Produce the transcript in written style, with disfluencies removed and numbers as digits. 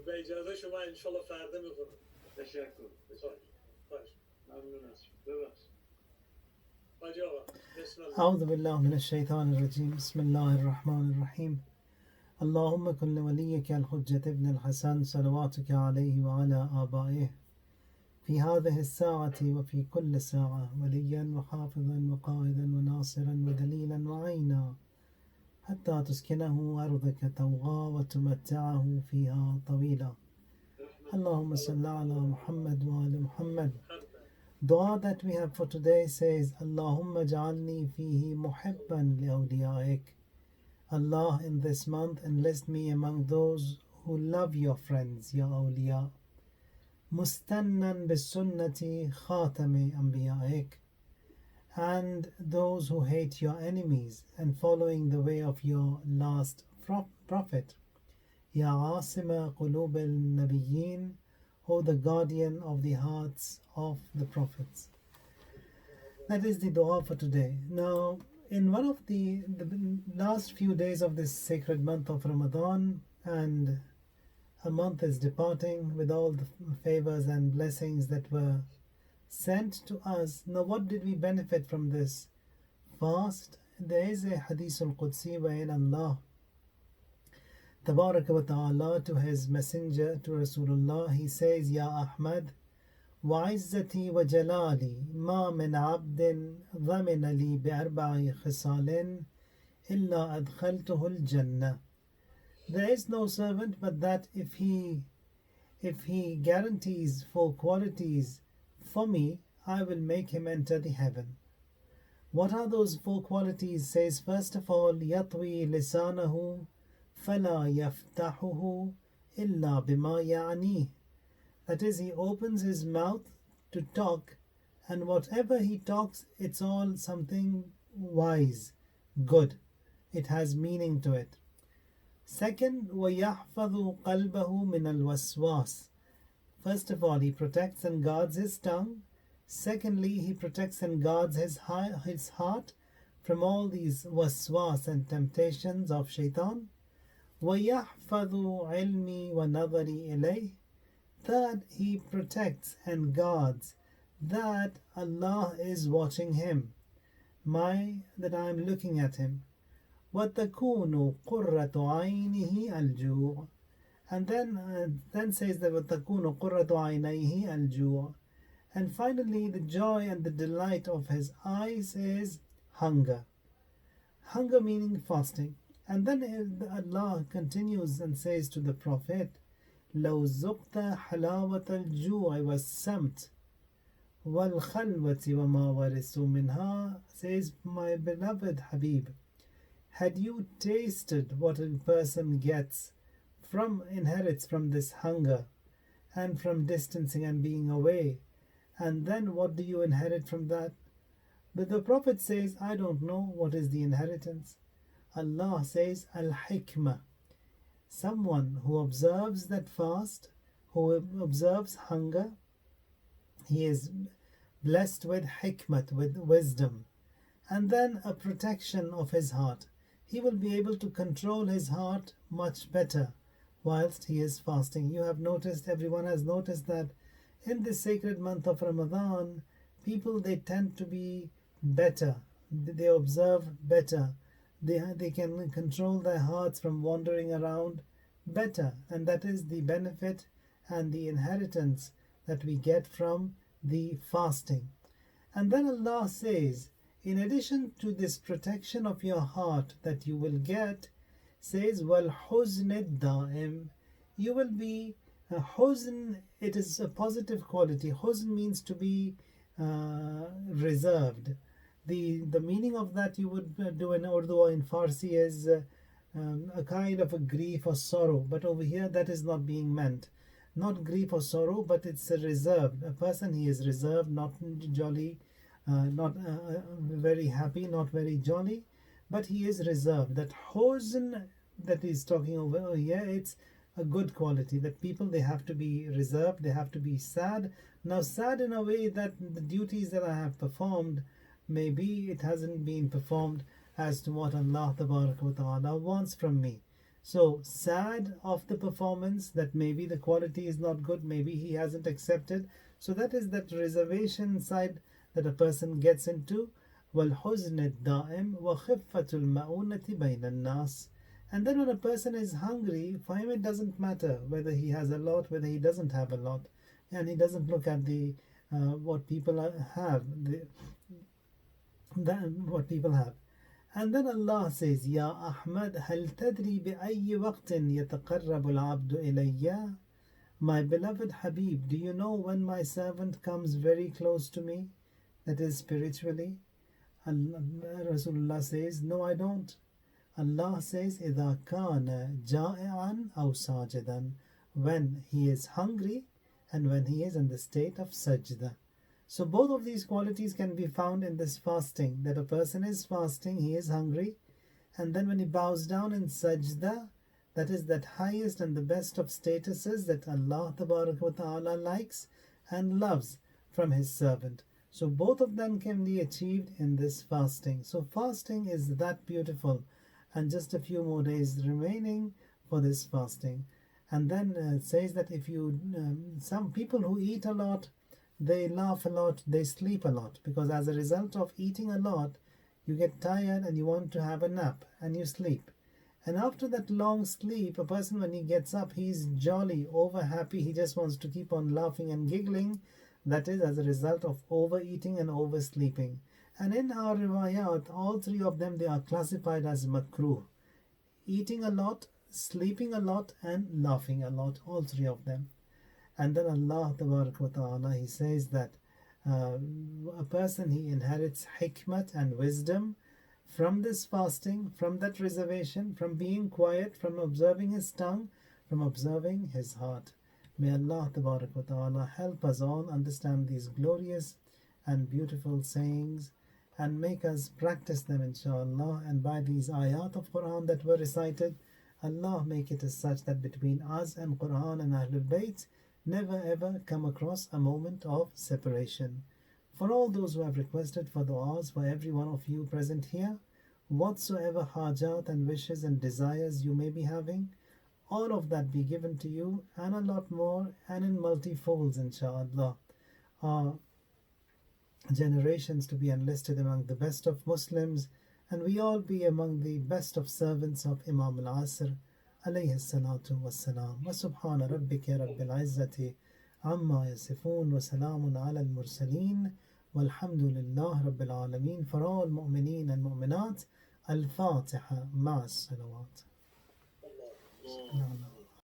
به اجازه شما انشالله فردا میخونم. تشکر. باش. ممنون از شما. ببخشید. حاجی آقا بسم الله. أعوذ بالله من الشيطان الرجيم بسم الله الرحمن الرحيم اللهم كن لوليك الحجة ابن الحسن صلواتك عليه وعلى آبائه في هذه الساعة وفي كل ساعة وليا وحافظا وقائدا وناصرا ودليلا وعينا حتى تسكنه أرضك طوعا وتمتعه فيها طويلا اللهم صل على محمد وآل محمد. Dua that we have for today says Allahumma ja'alni fihi muhibban liawliyaik. Allah, in this month enlist me among those who love your friends, your awliya. Mustannan bisunnati khatami anbiyaik. And those who hate your enemies and following the way of your last prophet. Ya asima qulub al-nabiyyin, O the guardian of the hearts of the prophets. That is the dua for today. Now, in one of the last few days of this sacred month of Ramadan, and a month is departing with all the favors and blessings that were sent to us. Now, what did we benefit from this fast? There is a Hadith al-Qudsi wherein Allah Tabaraka wa Ta'ala to his messenger, to Rasulullah, he says, Ya Ahmad, وعزتي وجلالي ما من عبد ضمن لي بأربع خصال إلا أدخلته الجنة. There is no servant but that if he guarantees 4 qualities for me, I will make him enter the heaven. What are those 4 qualities? Says first of all, يطوي لسانه فلا يفتحه إلا بما يعنيه. That is, he opens his mouth to talk, and whatever he talks, it's all something wise, good. It has meaning to it. Second, وَيَحْفَظُ قَلْبَهُ مِنَ الْوَسْوَاسِ. First of all, he protects and guards his tongue. Secondly, he protects and guards his heart from all these waswas and temptations of shaitan. وَيَحْفَظُ عِلْمِي وَنَظَرِي إِلَيْهِ. Third, he protects and guards that Allah is watching him, that I am looking at him. وَتَكُونُ قُرَّةُ عَيْنِهِ الْجُوعُ. And then says that وَتَكُونُ قُرَّةُ عَيْنَيْهِ الْجُوعُ. And finally, the joy and the delight of his eyes is hunger. Hunger meaning fasting. And then Allah continues and says to the Prophet, لو ذقت حلاوة الجوع والسمت والخلوة وما ورثوا منها. Says, my beloved Habib, had you tasted what a person inherits from this hunger and from distancing and being away, and then what do you inherit from that? But the Prophet says, I don't know what is the inheritance. Allah says, al-hikmah. Someone who observes that fast, who observes hunger, he is blessed with hikmat, with wisdom, and then a protection of his heart. He will be able to control his heart much better whilst he is fasting. You have noticed, everyone has noticed that in this sacred month of Ramadan, people, they tend to be better. They observe better. They can control their hearts from wandering around better, and that is the benefit and the inheritance that we get from the fasting. And then Allah says, in addition to this protection of your heart that you will get, says وَالْحُزْنِ الدَّائِمِ. You will be huzn. It is a positive quality. Huzn means to be reserved. The meaning of that you would do in Urdu or in Farsi is a kind of a grief or sorrow, but over here that is not being meant. Not grief or sorrow, but it's a reserved. A person, he is reserved, not jolly, not very happy, not very jolly, but he is reserved. That huzn that he's talking over here, it's a good quality, that people, they have to be reserved, they have to be sad. Now sad in a way that the duties that I have performed, maybe it hasn't been performed as to what Allah Ta'ala wants from me. So sad of the performance that maybe the quality is not good, maybe he hasn't accepted. So that is that reservation side that a person gets into. والحزن الدائم وخفة المؤونة بين الناس. And then when a person is hungry, for him it doesn't matter whether he has a lot, whether he doesn't have a lot, and he doesn't look at the what people have, what people have. And then Allah says, Ya Ahmad, هل تدري بأي وقت يتقرب العبد إلي? My beloved Habib, do you know when my servant comes very close to me? That is spiritually. Rasulullah says, no, I don't. Allah says, إذا كان جائعا أو ساجدا, when he is hungry and when he is in the state of sajda. So both of these qualities can be found in this fasting, that a person is fasting, he is hungry, and then when he bows down in sajda, that is that highest and the best of statuses that Allah Ta'ala likes and loves from his servant. So both of them can be achieved in this fasting. So fasting is that beautiful, and just a few more days remaining for this fasting. And then it says that if you, some people who eat a lot, they laugh a lot, they sleep a lot, because as a result of eating a lot, you get tired and you want to have a nap and you sleep. And after that long sleep, a person when he gets up, he's jolly, over happy, he just wants to keep on laughing and giggling. That is as a result of overeating and oversleeping. And in our riwayat, all three of them, they are classified as makruh. Eating a lot, sleeping a lot, and laughing a lot, all three of them. And then Allah Ta'ala, He says that a person, he inherits hikmat and wisdom from this fasting, from that reservation, from being quiet, from observing his tongue, from observing his heart. May Allah Ta'ala help us all understand these glorious and beautiful sayings and make us practice them, inshallah. And by these ayat of Quran that were recited, Allah make it as such that between us and Quran and Ahlul Bayt never ever come across a moment of separation. For all those who have requested for du'as for every one of you present here, whatsoever hajat and wishes and desires you may be having, all of that be given to you and a lot more, and in multi-folds, inshallah. Our generations to be enlisted among the best of Muslims, and we all be among the best of servants of Imam al-Asr عليه الصلاة والسلام وسبحان ربك رب العزة عما يصفون وسلام على المرسلين والحمد لله رب العالمين. For all mu'mineen and mu'minat, Al-Fatiha مع الصلوات. Allah.